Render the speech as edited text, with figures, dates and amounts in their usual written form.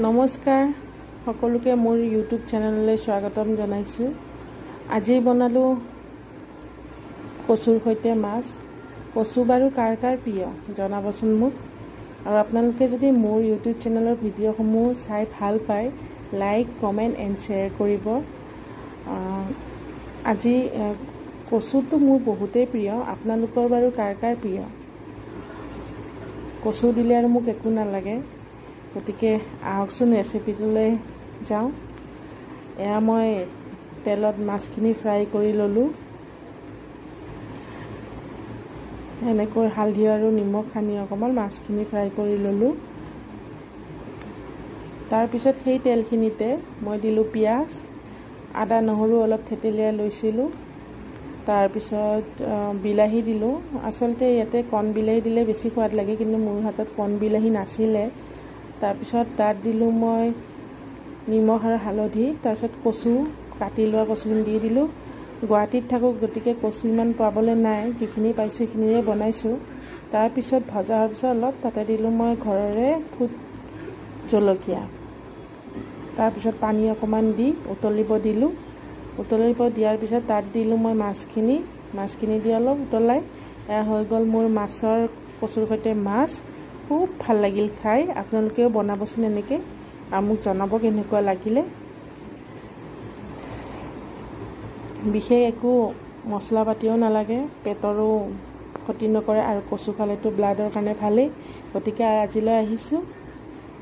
নমস্কাৰ সকলোকে মোৰ ইউটিউব চেনেললৈ স্বাগতম জনাইছো। আজি বনালো কচুৰ সৈতে মাছ। কচু বাৰু কাৰ কাৰ প্ৰিয় জনাবচোন মোক। আৰু আপোনালোকে যদি মোৰ ইউটিউব চেনেলৰ ভিডিঅ'সমূহ চাই ভাল পায়, লাইক, কমেণ্ট এণ্ড শ্বেয়াৰ কৰিব। আজি কচুটো মোৰ বহুতেই প্ৰিয়। আপোনালোকৰ বাৰু কাৰ কাৰ প্ৰিয়? কচু দিলে আৰু মোক একো নালাগে। গতিকে আহকচোন ৰেচিপিটোলৈ যাওঁ। এয়া মই তেলত মাছখিনি ফ্ৰাই কৰি ল'লোঁ। এনেকৈ হালধি আৰু নিমখ সানি অকণমান মাছখিনি ফ্ৰাই কৰি ল'লোঁ। তাৰপিছত সেই তেলখিনিতে মই দিলোঁ পিঁয়াজ, আদা নহৰু অলপ থেতেলিয়াই লৈছিলোঁ। তাৰপিছত বিলাহী দিলোঁ। আচলতে ইয়াতে কণ বিলাহী দিলে বেছি সোৱাদ লাগে, কিন্তু মোৰ হাতত কণ বিলাহী নাছিলে। তাৰপিছত তাত দিলোঁ মই নিমখ আৰু হালধি। তাৰপিছত কচু, কাটি লোৱা কচুখিনি দি দিলোঁ। গুৱাহাটীত থাকোঁ, গতিকে কচু ইমান পাবলৈ নাই। যিখিনি পাইছোঁ সেইখিনিৰে বনাইছোঁ। তাৰপিছত ভজা হোৱাৰ পিছত অলপ তাতে দিলোঁ মই ঘৰৰে ফুট জলকীয়া। তাৰপিছত পানী অকণমান দি উতলিব দিলোঁ। উতলিব দিয়াৰ পিছত তাত দিলোঁ মই মাছখিনি দি অলপ উতলাই। এয়া হৈ গ'ল মোৰ মাছৰ কচুৰ সৈতে মাছ। খুব ভাল লাগিল খাই। আপোনালোকেও বনাবচোন এনেকৈ আৰু মোক জনাব কেনেকুৱা লাগিলে। বিশেষ একো মছলা পাতিও নালাগে, পেটৰো ক্ষতি নকৰে আৰু কচু খালেতো ব্লাডৰ কাৰণে ভালেই। গতিকে আজিলৈ আহিছোঁ।